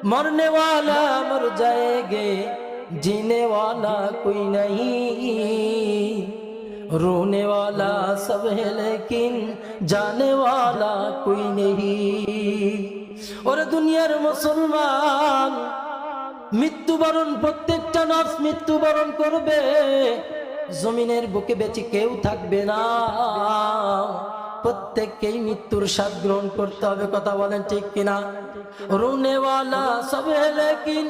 मरने वाला मर जाएंगे, जीने वाला कोई नहीं, रोने वाला सब है लेकिन जाने वाला कोई नहीं। और दुनियार मुसलमान মৃত্যুবরণ প্রত্যেকটা নফস মৃত্যুবরণ করবে, জমিনের বুকে বেঁচে কেউ থাকবে না, প্রত্যেককেই মৃত্যুর স্বাদ গ্রহণ করতে হবে। কথা বলেন ঠিক কিনা? রোনে ওয়ালা সব হ্যায় লেকিন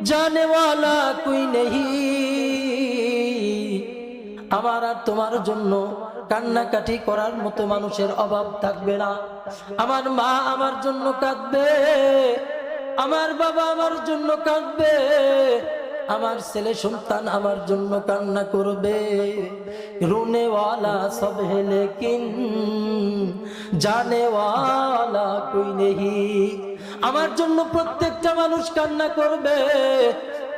জানে ওয়ালা কোই নেহি। আমার আর তোমার জন্য কান্নাকাটি করার মতো মানুষের অভাব থাকবে না। আমার মা আমার জন্য কাঁদবে, আমার বাবা আমার জন্য কাঁদবে, আমার ছেলে সন্তান আমার জন্য কান্না করবে। রোনে ওয়ালা সব হে লেকিন জানে ওয়ালা কোই নেহি। আমার জন্য প্রত্যেকটা মানুষ কান্না করবে,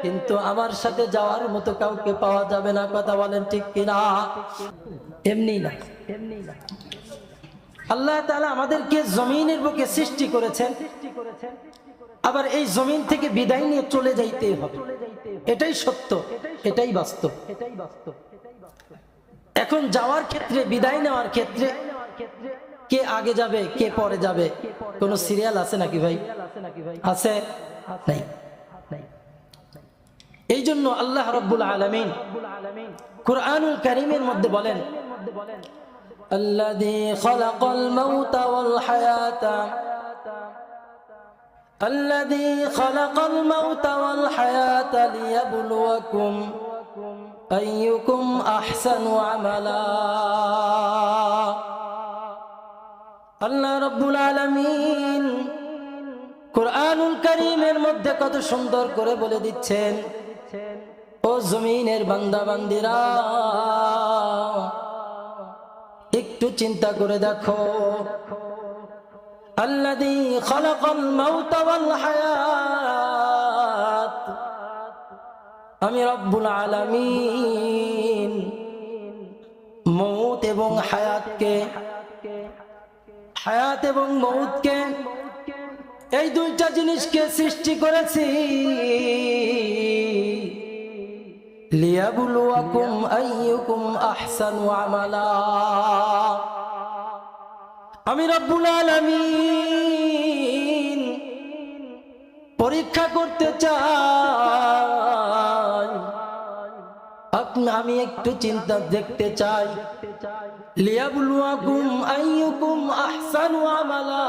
কিন্তু আমার সাথে যাওয়ার মতো কাউকে পাওয়া যাবে না। কথা বলেন ঠিক কিনা? এমনি না, আল্লাহ তাআলা আমাদেরকে জমিনের বুকে সৃষ্টি করেছেন, আবার এই জমিন থেকে বিদায় নিয়ে চলে যাইতেই হবে। এটাই সত্য, এটাই বাস্তব। এখন যাওয়ার ক্ষেত্রে, বিদায় নেওয়ার ক্ষেত্রে কে আগে যাবে কে পরে যাবে কোন সিরিয়াল আছে নাকি ভাই? আছে? নাই। এই জন্য আল্লাহ রাব্বুল আলামিন কুরআনুল কারীমের মধ্যে বলেন, আল্লাযী খালাকাল মাউতা ওয়াল হায়াতা الذي خلق الموت والحياة ليبلوكم أيكم أحسن عملا। আল্লাহ রাব্বুল আলামিন কুরআনুল কারীমের মধ্যে কত সুন্দর করে বলে দিচ্ছেন, ও জমিনের বান্দা বান্দিরা, একটু চিন্তা করে দেখো, আল্লাযী খালাকাল মাউতা ওয়াল হায়াত, আমি রব্বুল আলামিন মউত এবং হায়াতকে, হায়াত এবং মউতকে, এই দুইটা জিনিসকে সৃষ্টি করেছি লিয়াবলুয়াকুম আইয়ুকুম আহসানু আমালা। আমি রব্বুল আলামিন পরীক্ষা করতে চাই, আমি একটু চিন্তা দেখতে চাই, লিয়াবলুয়াকুম আইয়ুকুম আহসানু আমালা,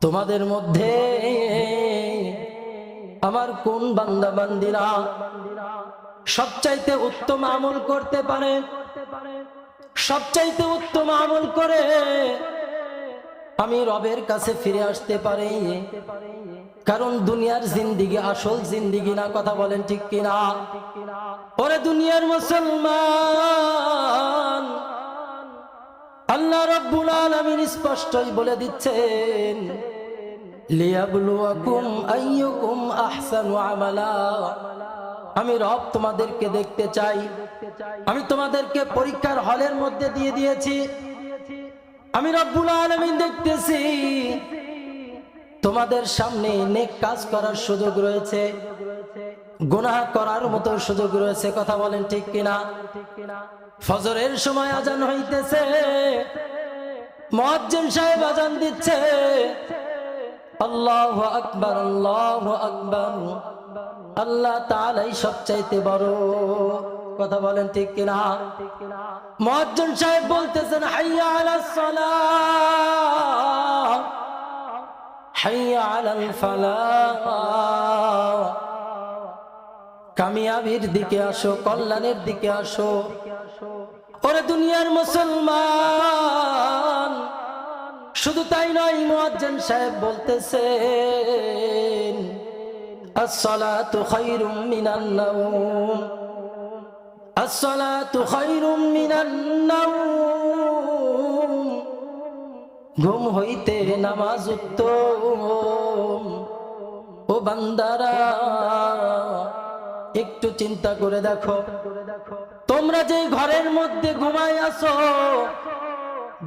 তোমাদের মধ্যে আমার কোন বান্দা বান্দিরা সবচাইতে উত্তম আমল করতে পারে, সবচাইতে উত্তম আমল করে আমি রবের কাছে ফিরে আসতে পারি। কারণ দুনিয়ার জিন্দেগি আসল জিন্দেগি না। কথা বলেন ঠিক কিনা? ওরে দুনিয়ার মুসলমান, আল্লাহ রাব্বুল আলামিন স্পষ্টই বলে দিচ্ছেন, লিয়াবলুয়াকুম আইয়ুকুম আহসানু আমালা, আমি রব তোমাদেরকে দেখতে চাই। আমি তোমাদেরকে পরীক্ষার হলের মধ্যে দিয়ে দিয়েছি, আমি রব্বুল আলামিন দেখতেছি তোমাদের সামনে নেক কাজ করার সুযোগ রয়েছে, গুনাহ করার মতো সুযোগ রয়েছে। কথা বলেন ঠিক কিনা? ফজরের সময় আজান হইতেছে, মুয়াজ্জিন সাহেব আজান দিচ্ছে, আল্লাহু আকবার আল্লাহু আকবার, আল্লাহ তাআলাই সবচাইতে বড়। কথা বলেন ঠিক কিনা? মুয়াজ্জিন সাহেব বলতেছেন, হাইয়া আলাস সালাহ হাইয়া আলাল ফালাহ, কামিয়াবির দিকে আসো, কল্যাণের দিকে আসো। ওরে দুনিয়ার মুসলমান, শুধু তাই নয়, মুয়াজ্জিন সাহেব বলতেছেন, আসসালাতু খায়রুম মিনান নাওম, আসসালাতু খায়রুম মিনান নাওম, ঘুম হইতে নামাজ উত্তম। ও বান্দারা, একটু চিন্তা করে দেখো, তোমরা যে ঘরের মধ্যে ঘুমায় আসো,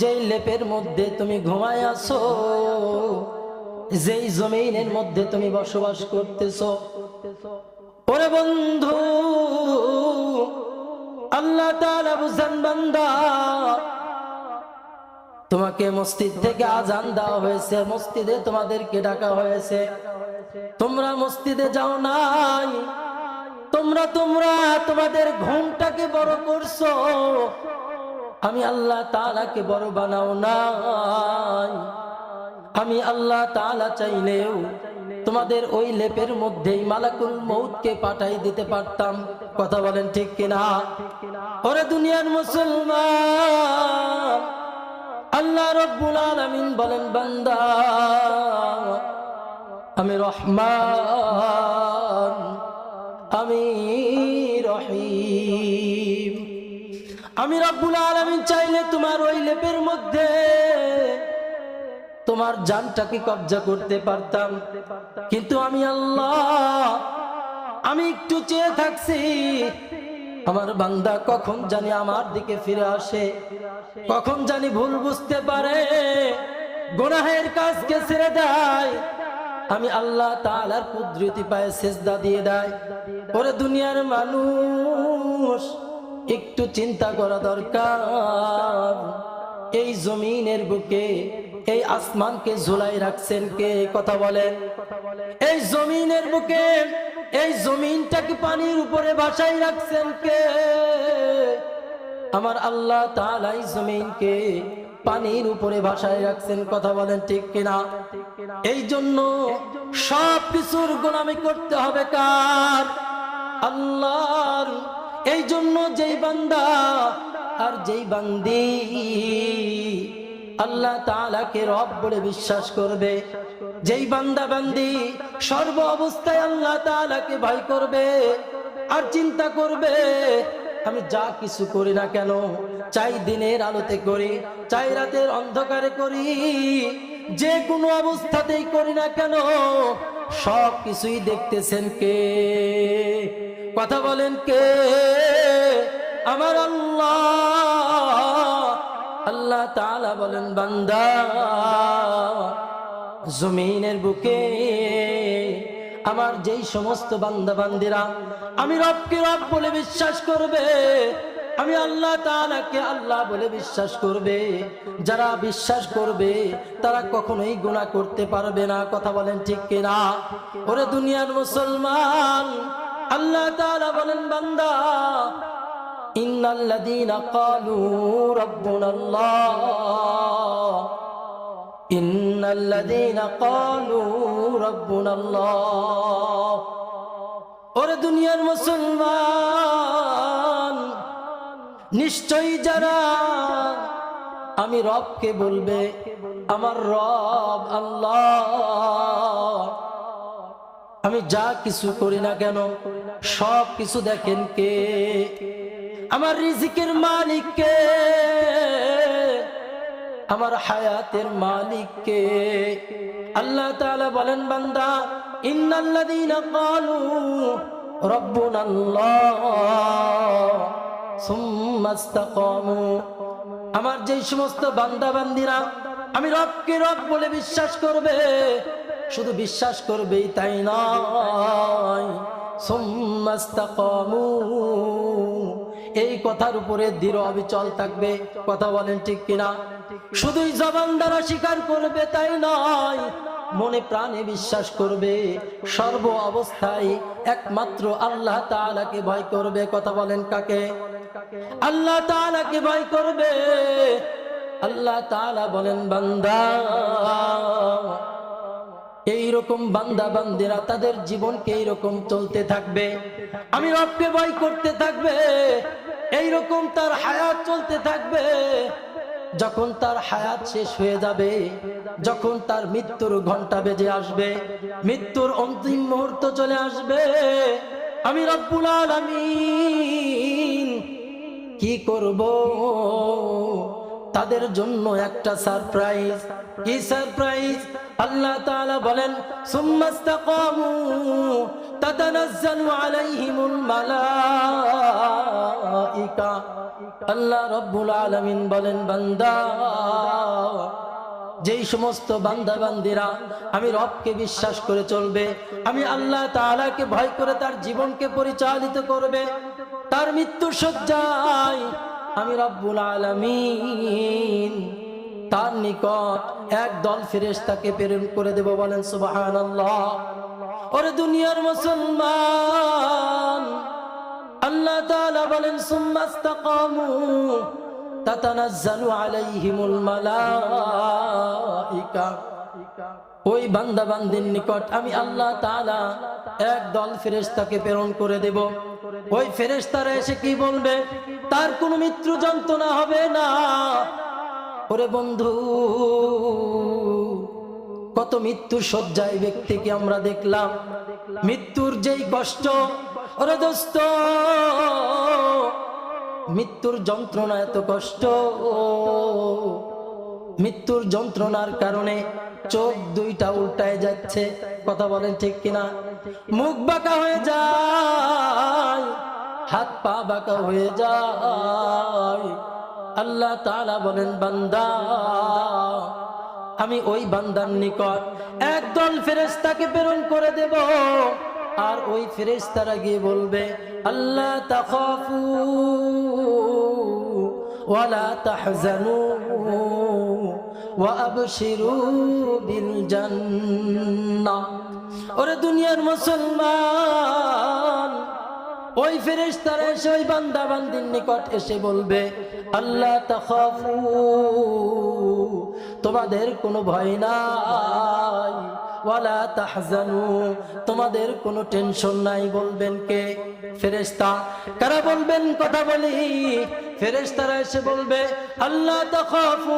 যেই লেপের মধ্যে তুমি ঘুমায় আসো, যেই জমিনের মধ্যে তুমি বসবাস করতেছো। ওরে বন্ধু, আল্লাহ তাআলা বুঝান বান্দা, তোমাকে মসজিদ থেকে আজান দেওয়া হয়েছে, মসজিদে তোমাদেরকে ডাকা হয়েছে, তোমরা মসজিদে যাও নাই, তোমরা তোমাদের ঘুমটাকে বড় করছো, আমি আল্লাহ তাআলাকে বড় বানাও নাই। আমি আল্লাহ তাআলা চাইলেও তোমাদের ওই লেপের মধ্যেই মালাকুল মউতকে পাঠাই দিতে পারতাম। কথা বলেন ঠিক কিনা? ওরে দুনিয়ার মুসলমান, আল্লাহ রাব্বুল আলামিন বলেন, বান্দা আমি রহমান, আমি রহিম। আমি রাব্বুল আলামিন চাইলে তোমার ওই লেপের মধ্যে তোমার জানটাকে কবজা করতে পারতাম, কিন্তু আমি আল্লাহ, আমি একটু চেয়ে থাকছি আমার বান্দা কখন জানি আমার দিকে ফিরে আসে, কখন জানি ভুল বুঝতে পারে, গুনাহের কাজকে ছেড়ে দেয়, আমি আল্লাহ তাআলার কুদরতি পায়ে সিজদা দিয়ে দেয়। ওরে দুনিয়ার মানুষ, একটু চিন্তা করা দরকার। এই জমিনের বুকে এই আসমানকে ঝুলাই রাখছেন কে? কথা বলেন। এই জমিনের বুকে এই জমিনটাকে পানির উপরে ভাসাই রাখছেন কে? আমার আল্লাহ তাআলা এই জমিনকে পানির উপরে ভাসাই রাখছেন। কথা বলেন ঠিক কিনা? এই জন্য সব কিছুর গোলামি করতে হবে কার? আল্লাহর। এই জন্য যেই বান্দা আর যেই বান্দি আল্লাহ তাআলাকে রব বলে বিশ্বাস করবে, যেই বান্দা বান্দি সর্ব অবস্থায় আল্লাহ তাআলাকে ভয় করবে আর চিন্তা করবে, আমি যা কিছু করি না কেন, চাই দিনের আলোতে করি, চাই রাতের অন্ধকারে করি, যে কোনো অবস্থাতেই করি না কেন, সব কিছুই দেখতেছেন কে? কথা বলেন কে? আমার আল্লাহ। আল্লাহ তাআলা বলেন, বান্দা জমিনের বুকে আমার যেই সমস্ত বান্দা বান্দিরা আমি রবকে রব বলে বিশ্বাস করবে, আমি আল্লাহ তাআলাকে আল্লাহ বলে বিশ্বাস করবে, যারা বিশ্বাস করবে তারা কখনোই গুনাহ করতে পারবে না। কথা বলেন ঠিক কিনা? ওরে দুনিয়ার মুসলমান, আল্লাহ তাআলা বলেন, বান্দা ইন্নাল্লাযীনা ক্বালু রাব্বুনাল্লাহ, ইন্নাল্লাযীনা ক্বালু রাব্বুনাল্লাহ। ওরে দুনিয়ার মুসলমান, নিশ্চয়ই যারা আমি রবকে বলবে, আমার রব আল্লাহ, আমি যা কিছু করি না কেন সব কিছু দেখেন কে? আমার রিজিকের মালিক কে? আমার হায়াতের মালিক কে? আল্লাহ তাআলা বলেন, বান্দা ইন্নাল্লাযীনা ক্বালু রাব্বুনাল্লাহ সুম্মা ইসতাকামু, আমার যেই সমস্ত বান্দা বান্দিরা আমি রবকে রব বলে বিশ্বাস করবে, শুধু বিশ্বাস করবেই তাই নয়, সুম্মা ইসতাকামু, এই কথার উপরে দৃঢ় অবিচল থাকবে। কথা বলেন ঠিক কিনা? শুধুই জবান দ্বারা স্বীকার করবে তাই নয়, মনে প্রাণে বিশ্বাস করবে, সর্ব অবস্থায় একমাত্র আল্লাহ তাআলাকে ভয় করবে। কথা বলেন কাকে? আল্লাহ তাআলাকে ভয় করবে। আল্লাহ তাআলা বলেন, বান্দা এইরকম বান্দা বান্দিরা তাদের জীবনকে এইরকম চলতে থাকবে, আমি রবকে ভয় করতে থাকবে, এইরকম তার হায়াত চলতে থাকবে। যখন তার হায়াত শেষ হয়ে যাবে, যখন তার মৃত্যুর ঘন্টা বেজে আসবে, মৃত্যুর অন্তিম মুহূর্ত চলে আসবে, আমি রব্বুল আলামিন কি করব? তাদের জন্য একটা সারপ্রাইজ। কি সারপ্রাইজ? আল্লাহ তাআলা বলেন, সুম্মা ইসতাকামু তাতানাজ্জালু আলাইহিমুল মালাইকা। আল্লাহ রাব্বুল আলামিন বলেন, বান্দা যেই সমস্ত বান্দা বান্দিরা আমি রবকে বিশ্বাস করে চলবে, আমি আল্লাহ তাআলাকে ভয় করে তার জীবনকে পরিচালিত করবে, তার মৃত্যু সজ্জায় আমি রব্বুল আলামিন তার নিকট এক দল ফেরেশতাকে প্রেরণ করে দেব। বলেন সুবহানাল্লাহ। ওরে দুনিয়ার মুসলমান, আল্লাহ তাআলা বলেন সুম্মাস্তাকামু তাতানাজ্জালু আলাইহিমুল মালাইকা। ওই বান্দা বান্দির নিকট আমি আল্লাহ তাআলা এক দল ফেরেশতাকে প্রেরণ করে দেব। ওই ফেরেশতারা এসে কি বলবে? তার কোনো মৃত্যু যন্ত্রণা হবে না। ওরে বন্ধু, কত মৃত্যুর শয্যায় ব্যক্তিকে আমরা দেখলাম, মৃত্যুর যেই কষ্ট। ওরে দোস্ত, মৃত্যুর যন্ত্রণা এত কষ্ট, মৃত্যুর যন্ত্রণার কারণে চোখ দুইটা উল্টায় যাচ্ছে। কথা বলেন ঠিক কিনা? মুখ বাঁকা হয়ে যায়, হাত পা বাঁকা হয়ে যায়। আল্লাহ তাআলা বলেন বান্দা, আমি ওই বান্দার নিকট একদল ফেরেশতাকে প্রেরণ করে দেব, আর ওই ফেরেশতারা গিয়ে বলবে আল্লাহ তাখাফু ওয়ালা তাহজানু ওয়া আবশিরু বিল জান্নাহ। ওরে দুনিয়ার মুসলমান, ওই ফেরেশতারা এসে ওই বান্দা বান্দির নিকট এসে বলবে আল্লাহ তাখাফু, তোমাদের কোনো ভয় নাই, ওয়ালা তাহজানু, তোমাদের কোনো টেনশন নাই। বলবেন কে? ফেরেশতা। কারা বলবেন? কথা বলি। ফেরেশতারা এসে বলবে আল্লাহ তাখাফু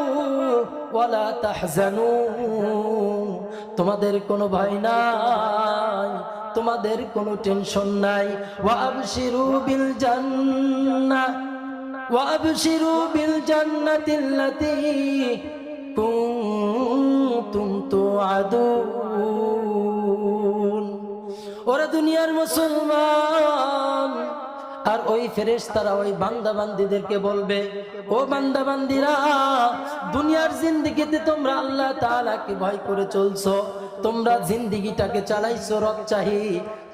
ওয়ালা তাহজানু, তোমাদের কোনো ভয় নাই, তোমাদের কোনো টেনশন নাই। ওয়া আবশিরু বিল জান্নাহ ওয়া আবশিরু বিল জান্নাতিল্লাতী কুনতুম তুআদুন। ওরা দুনিয়ার মুসলমান, আর ওই ফেরেশতারা ওই বান্দা বান্দীদেরকে বলবে ও বান্দা বান্দীরা, দুনিয়ার জিন্দেগিতে তোমরা আল্লাহ তাআলাকে ভয় করে চলছো, তোমরা জিন্দেগিটাকে চালাইছো রব চাহি,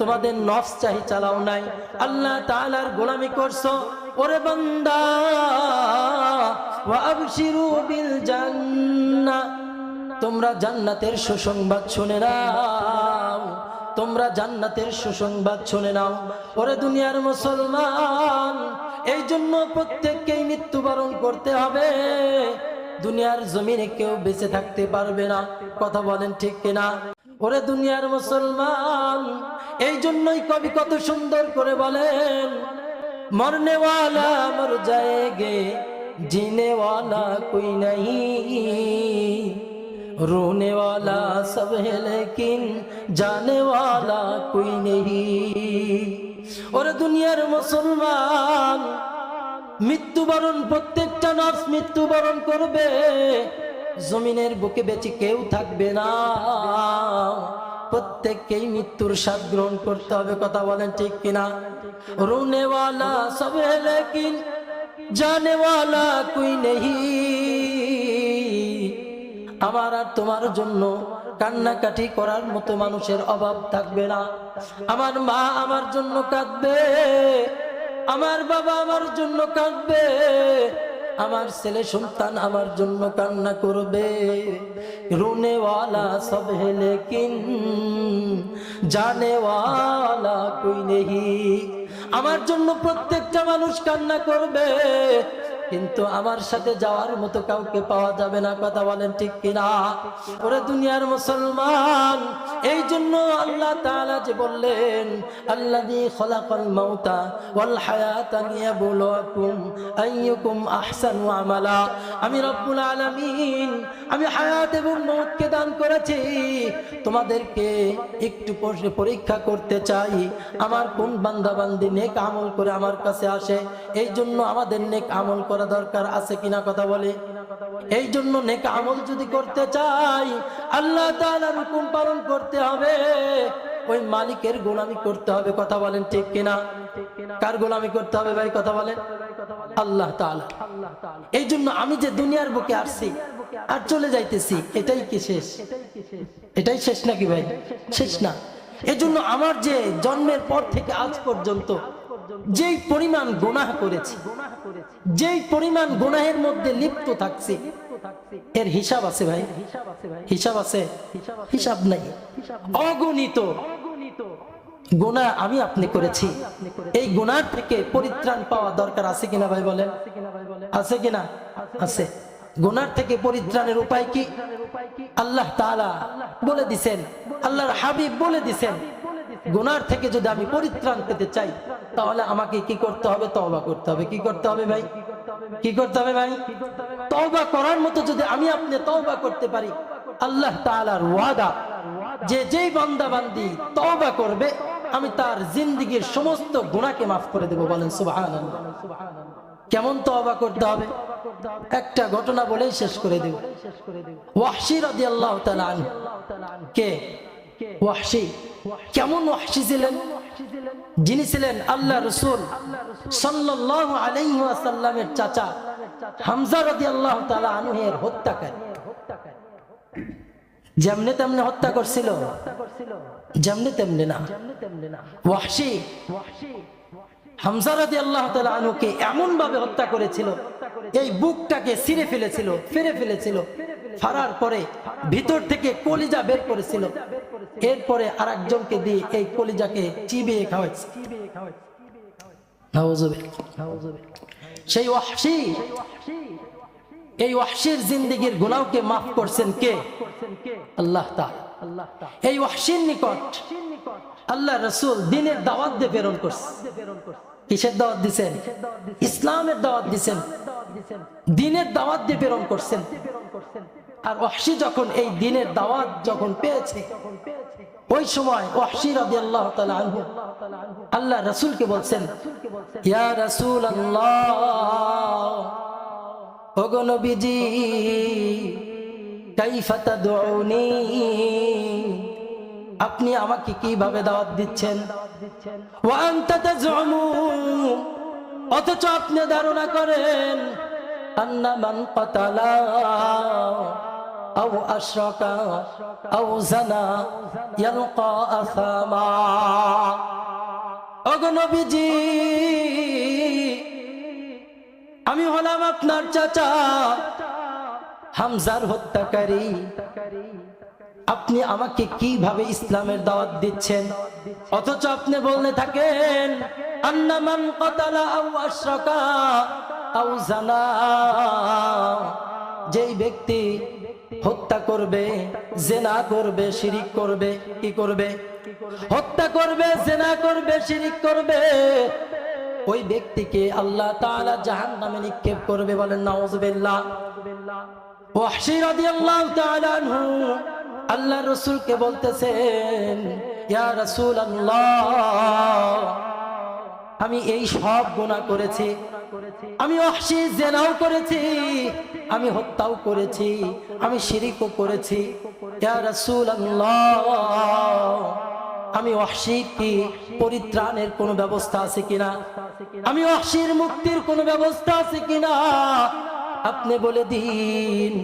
তোমাদের নফস চাহি চালাও নাই, আল্লাহ তাআলার গোলামি করছো। ওরে বান্দা, ওয়া আবশিরু বিল জান্নাহ, তোমরা জান্নাতের সুসংবাদ শুনে নাও, তোমরা জান্নাতের সুসংবাদ শুনে নাও। ওরে দুনিয়ার মুসলমান, এই জন্য প্রত্যেককেই মৃত্যুবরণ করতে হবে। দুনিয়ার জমিনে কেউ বেঁচে থাকতে পারবে না। কথা বলেন ঠিক কিনা? ওরে দুনিয়ার মুসলমান, এই জন্যই কবি কত সুন্দর করে বলেন মরনে ওয়ালা মর জায়েগে जीने वाला कोई नहीं, रोने वाला सब है लेकिन जाने वाला कोई नहीं। और दुनियार मुसलमान, মৃত্যুবরণ প্রত্যেকটা নফস মৃত্যুবরণ করবে। জমিনের বুকে বেঁচে কেউ থাকবে না, প্রত্যেককেই মৃত্যুর স্বাদ গ্রহণ করতে হবে। কথা বলেন ঠিক কিনা? রোনে ওয়ালা সব है लेकिन जाने वाला कोई नहीं। আমার আর তোমার জন্য কান্নাকাটি করার মতো মানুষের অভাব থাকবে না। আমার মা আমার জন্য কাঁদবে, আমার বাবা আমার জন্য কাঁদবে, আমার ছেলে সন্তান আমার জন্য কান্না করবে। রোনে ওয়ালা সব है लेकिन जाने वाला कोई नहीं। আমার জন্য প্রত্যেকটা মানুষ কান্না করবে, কিন্তু আমার সাথে যাওয়ার মতো কাউকে পাওয়া যাবে না। কথা বলেন ঠিক কিনা? ওরে দুনিয়ার মুসলমান, এই জন্য আল্লাহ তাআলা যে বললেন আল্লাযী খলাকাল মাউতা ওয়াল হায়াতা লিয়াবলুয়াকুম আইয়ুকুম আহসানু আমালা। আমি রব্বুল আলামিন, আমি হায়াত এবং মওতকে দান করেছি তোমাদেরকে একটু পরীক্ষা করতে চাই আমার কোন বান্দা বান্দি নেক আমল করে আমার কাছে আসে। এই জন্য আমাদের নেক আমল করা দরকার আছে কিনা? কথা বলে। এই জন্য নেক আমল যদি করতে চাই, আল্লাহ তাআলার হুকুম পালন করতে হবে। ওই মালিকের গোলামি করতে হবে। কথা বলেন ঠিক কিনা? কার গোলামি করতে হবে ভাই? কথা বলেন আল্লাহ তাআলা। এই জন্য আমি যে দুনিয়ার বুকে আসছি আর চলে যাইতেছি, এটাই কি শেষ? এটাই শেষ নাকি ভাই? শেষ না। এজন্য আমার যে জন্মের পর থেকে আজ পর্যন্ত যেই পরিমাণ গুনাহ করেছি, যেই পরিমাণ গুনাহের মধ্যে লিপ্ত থাকছি, এর হিসাব আছে ভাই? হিসাব আছে? হিসাব নাই। অগণিত গুনাহ আমি আপনি করেছি। এই গুনাহ থেকে পরিত্রাণ পাওয়া দরকার আছে কিনা ভাই বলেন? আছে কিনা? আছে। গুনাহ থেকে পরিত্রাণের উপায় কি? আল্লাহ তাআলা বলে দিবেন, আল্লাহর হাবিব বলে দিবেন, গুনাহ থেকে যদি আমি পরিত্রাণ পেতে চাই তাহলে আমাকে কি করতে হবে? তওবা করতে হবে। কি করতে হবে ভাই? কি করতে হবে ভাই? তওবা করার মতো যদি আমি আপনি তওবা করতে পারি, আল্লাহ তাআলার ওয়াদা যে যেই বান্দা বান্দি তওবা করবে আমি তার জিন্দেগীর সমস্ত গুনাহকে maaf করে দেব। বলেন সুবহানাল্লাহ। কেমন তওবা করতে হবে? একটা ঘটনা বলেই শেষ করে দেব। ওয়াহশী রাদিয়াল্লাহু তাআলা আনহু। কে ওয়াহশী? কেমন ওয়াহশী ছিলেন? যিনি ছিলেন আল্লাহ রাসূল সাল্লাল্লাহু আলাইহি ওয়াসাল্লামের চাচা হামজা রাদিয়াল্লাহু তাআলা আনহু এর হত্যাকারী। যেমনে তেমনে হত্যা করছিল? যেমনে তেমনে না। ওয়াহশী হামজা রাদিয়াল্লাহু তাআলা আনহুকে এমন ভাবে হত্যা করেছিল, এই বুকটাকে ছিঁড়ে ফেলেছিল, ফেরে ফেলেছিল, ফারার পরে ভিতর থেকে কলিজা বের করেছিল, এরপরে আরেকজনকে দিয়ে এই কলিজাকে চিবিয়ে খাওয়াইছে। নাউযুবিল্লাহ। সেই ওয়াহশী, এই ওয়াহশীর জিন্দেগীর গুনাহকে maaf করছেন কে? আল্লাহ তাআলা। এই ওয়াহশীর নিকট আল্লাহ রাসূল দ্বীনের দাওয়াত দিয়ে প্রেরণ করছেন। কিসের দাওয়াত দিবেন? ইসলামের দাওয়াত দিবেন, দ্বীনের দাওয়াত দিয়ে প্রেরণ করছেন। আর ওয়াহশী যখন এই দ্বীনের দাওয়াত যখন পেয়েছে, ওই সময় ওয়াহশী রাদিয়াল্লাহু তাআলা আনহু আল্লাহ রাসূলকে বলছেন, ইয়া রাসূলুল্লাহ, ওগো নবীজি, কাইফা তাদউনি, আপনি আমাকে কিভাবে দাওয়াত দিচ্ছেন? ওয়া আনতা তাজউমু, অথচ আপনি ধারণা করেন আন্না মান কাতালা আও আশরাকা আও জানা ইয়ালকা আসামা। ওগো নবীজি, আমি হলাম আপনার চাচা হামজার হত্যাকারী, আপনি আমাকে কিভাবে ইসলামের দাওয়াত দিচ্ছেন? অথচ আপনি বলতে থাকেন আন্না মান কাতালা আও আশরাকা আও জানা, যেই ব্যক্তি হত্যা করবে, জিনা করবে, শিরিক করবে, কি করবে? হত্যা করবে, জিনা করবে, শিরিক করবে, ওই ব্যক্তিকে আল্লাহ তাআলা জাহান্নামে নিক্ষেপ করবে। বলেন নাউযুবিল্লাহ। ওয়াহশী রাদিয়াল্লাহু তাআলা আনহু আল্লাহর রাসূলকে বলতেছেন, ইয়া রাসূলুল্লাহ, আমি এই সব গুনাহ করেছি, আমি ওয়াহশী জিনাও করেছি, আমি হত্যাও করেছি, আমি শিরিকও করেছি। ইয়া রাসূলুল্লাহ, আমি ওয়াহশীর কি পরিত্রাণের কোনো ব্যবস্থা আছে কিনা? আমি ওয়াহশীর মুক্তির কোনো ব্যবস্থা আছে কিনা? আপনি বলে দিন।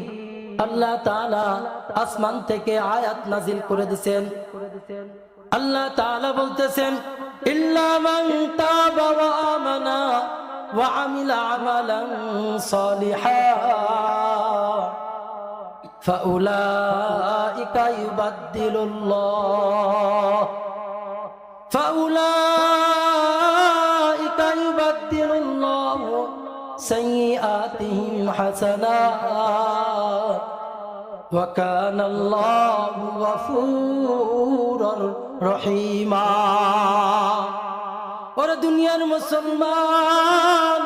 আল্লাহ তাআলা আসমান থেকে আয়াত নাজিল করে দিয়েছেন। আল্লাহ তাআলা বলতেছেন, ইল্লা মান তাবা ওয়া আমানা ওয়া আমিলা আমালান সালিহান ফাউলাইকা ইউবাদদিলুল্লাহু সাইয়্যাতিহিম হাসানাত ওয়া কানাল্লাহু গফুরুর রহিমা। ওরে দুনিয়ার মুসলমান,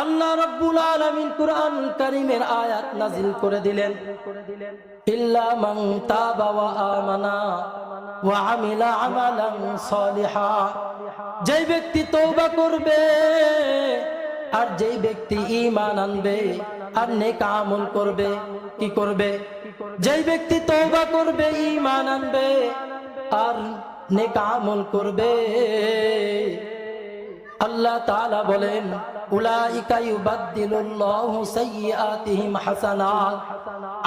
আল্লাহ রাব্বুল আলামিন কুরআনুল কারীমের আয়াত নাযিল করে দিলেন, ইল্লা মান তাবা ওয়া আমানা ওয়া আমিলা আমালান সালিহা, যেই ব্যক্তি তওবা করবে আর যেই ব্যক্তি ঈমান আনবে আর নেক আমল করবে, কি করবে? যেই ব্যক্তি তওবা করবে, ঈমান আনবে আর নেক আমল করবে। আল্লাহ তাআলা বলেন উলাইকা ইউবাদদিলুল্লাহু সাইয়্যাতিহিম হাসানাত।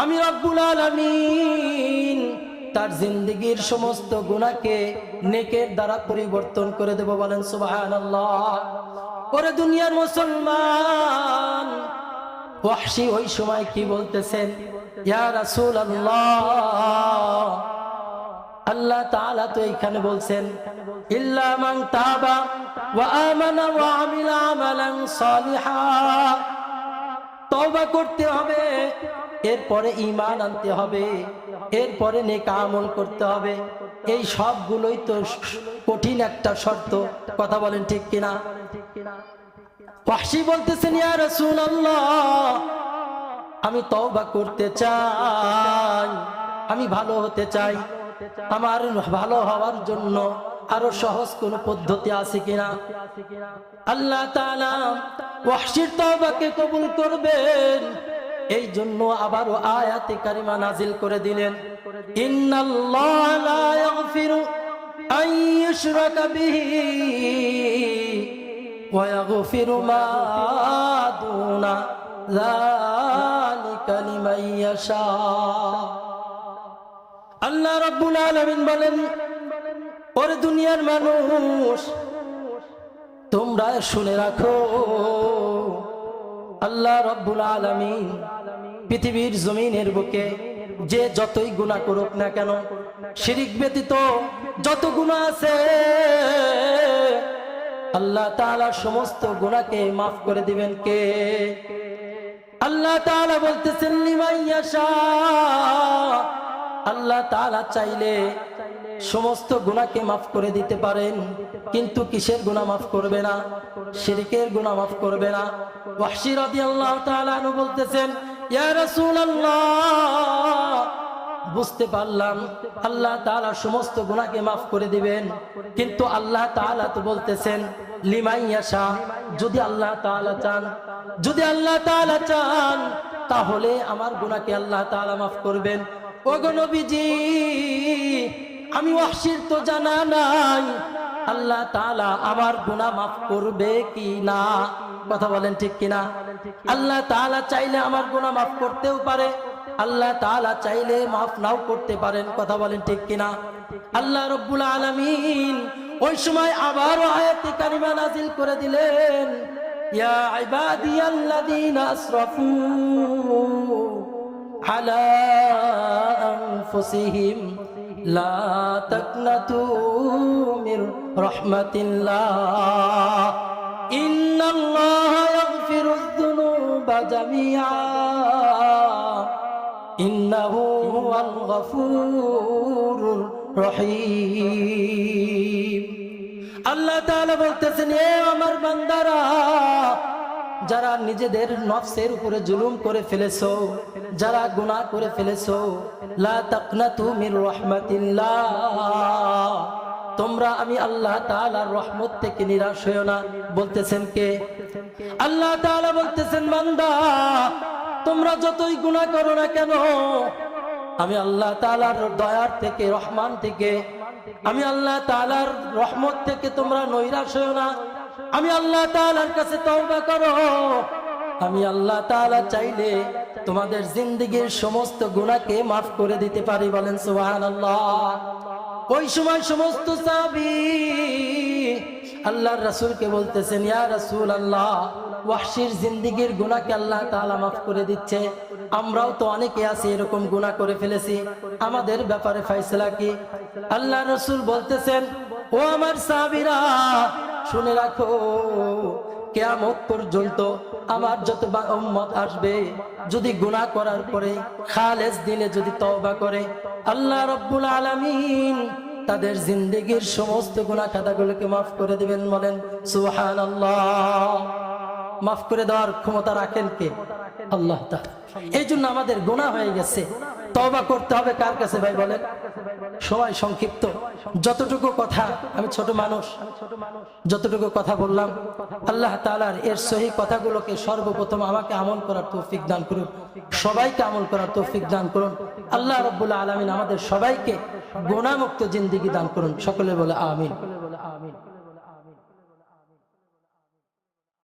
আমি রব্বুল আলামিন তার জিন্দেগীর সমস্ত গুনাহকে নেকের দ্বারা পরিবর্তন করে দেব। বলেন সুবহানাল্লাহ। ওরে দুনিয়ার মুসলমান, ওয়াহশী ওই সময় কি বলতেছেন, ইয়া রাসূলুল্লাহ, আল্লাহ তাআলা তো এখানে বলছেন ইল্লা মান তাবা ওয়া আমানা ওয়া আমিলা আমালান সালিহা, তওবা করতে হবে, এরপরে ঈমান আনতে হবে, এরপরে নেক আমল করতে হবে। এই সবগুলোই তো কঠিন একটা শর্ত। কথা বলেন ঠিক কিনা? ওয়াহশী বলতেছেন ইয়া রাসূলুল্লাহ, আমি তওবা করতে চাই, আমি ভালো হতে চাই, আমার ভালো হওয়ার জন্য আরো সহজ কোন পদ্ধতি আছে কিনা? আল্লাহ তাআলা ওয়াহশীর তওবাকে কবুল করবেন এই জন্য আবারও আয়াতে কারিমা নাজিল করে দিলেন, ইন্নাল্লাহা লা ইয়াগফিরু আন ইউশরাকা বিহি ওয়া ইয়াগফিরু মা দুনা যালিকা লিমান ইয়াশা। আল্লাহ রাব্বুল আলামিন বলেন, ওরে দুনিয়ার মানুষ, তোমরা শুনে রাখো, আল্লাহ রাব্বুল আলামিন পৃথিবীর জমিনের বুকে যে যতই গুনাহ করুক না কেন, শিরক ব্যতীত যত গুনাহ আছে, আল্লাহ তাআলা সমস্ত গুনাহকে মাফ করে দিবেন কে? আল্লাহ তাআলা বলতেছেন লিমান ইয়াশা। আল্লাহ তাআলা চাইলে সমস্ত গুনাহকে মাফ করে দিতে পারেন, কিন্তু কিসের গুনাহ মাফ করবে না? শিরকের গুনাহ মাফ করবে না। ওয়াহশী রাদিয়াল্লাহু তাআলা আনহু বলতেছেন, ইয়া রাসূলুল্লাহ, বুঝতে পারলাম আল্লাহ তাআলা সমস্ত গুনাহকে মাফ করে দিবেন, কিন্তু আল্লাহ তাআলা তো বলতেছেন লিমান ইয়াশা, যদি আল্লাহ তাআলা চান, যদি আল্লাহ তাআলা চান তাহলে আমার গুনাহকে আল্লাহ তাআলা মাফ করবেন। ওগো নবীজি, আমি ওয়াহশীর তো জানা নাই আল্লাহ তাআলা আমার গুনাহ মাফ করবে কি না। কথা বলেন ঠিক কিনা? আল্লাহ তাআলা চাইলে আমার গুনাহ মাফ করতেও পারে, আল্লাহ তাআলা চাইলে মাফ নাও করতে পারেন। কথা বলেন ঠিক কিনা? আল্লাহ রাব্বুল আলামিন ওই সময় আবারও আয়াতে কারিমা নাজিল করে দিলেন, ইয়া ইবাদিয়াল্লাযীনা আসরাফু আলা আনফুসিহিম লা তাকনাতু মির রাহমাতিল্লাহ ইন্নাল্লাহা ইয়াগফিরুয যুনুবা জামিআ ইন্নাহু হুয়াল গফুরুর রহিম। আল্লাহ তাআলা বলতেছেন, এ আমার বান্দারা, যারা নিজেদের নফসের উপরে জুলুম করে ফেলেছো, যারা গুনাহ করে ফেলেছো, লা তাকনাতু মির রাহমাতিল্লাহ, তোমরা আমি আল্লাহ তাআলার রহমত থেকে নিরাশ হয়ো না। বলতেছেন কে? আল্লাহ তাআলা বলতেছেন, বান্দা, তোমরা যতই গুনাহ করো না কেন, আমি আল্লাহ তাআলার দয়ার থেকে, রহমান থেকে, আমি আল্লাহ তাআলার রহমত থেকে তোমরা নৈরাশ হয়ো না। আমি আল্লাহ তাআলার কাছে তওবা করো, আমি আল্লাহ তাআলা চাইলে তোমাদের জিন্দেগীর সমস্ত গুনাহকে মাফ করে দিতে পারি। বলেন সুবহানাল্লাহ। ওই সময় সমস্ত সাহাবী আল্লাহর রাসূলকে বলতেছেন, ইয়া রাসূলুল্লাহ, ওয়াহশীর জিন্দেগীর গুনাহকে আল্লাহ তাআলা মাফ করে দিচ্ছে, আমরাও তো অনেকে আছি এরকম গুনাহ করে ফেলেছি, আমাদের ব্যাপারে ফয়সালা কি? আল্লাহর রাসূল বলতেছেন, ও আমার সাহাবীরা, শুনে রাখো, কিয়ামত পর্যন্ত আমার যত উম্মত আসবে, যদি গুনাহ করার পরে খালেস দিলে যদি তওবা করে, আল্লাহ রাব্বুল আলামিন তাদের জিন্দেগীর সমস্ত গুনাহ খাতাগুলোকে মাফ করে দিবেন। বলেন সুবহানাল্লাহ। মাফ করে দেওয়ার ক্ষমতা রাখেন কে? আল্লাহ তাআলা। এই জন্য আমাদের গুনাহ হয়ে গেছে, তওবা করতে হবে কার কাছে ভাই বলেন? সময় সংক্ষিপ্ত, যতটুকু কথা, আমি ছোট মানুষ, যতটুকু কথা বললাম আল্লাহ তাআলার এর সহি কথাগুলোকে সর্বপ্রথম আমাকে আমল করার তৌফিক দান করুন, সবাইকে আমল করার তৌফিক দান করুন। আল্লাহ রাব্বুল আলামিন আমাদের সবাইকে গুনাহমুক্ত জিন্দেগি দান করুন। সকলে বলে আমিন।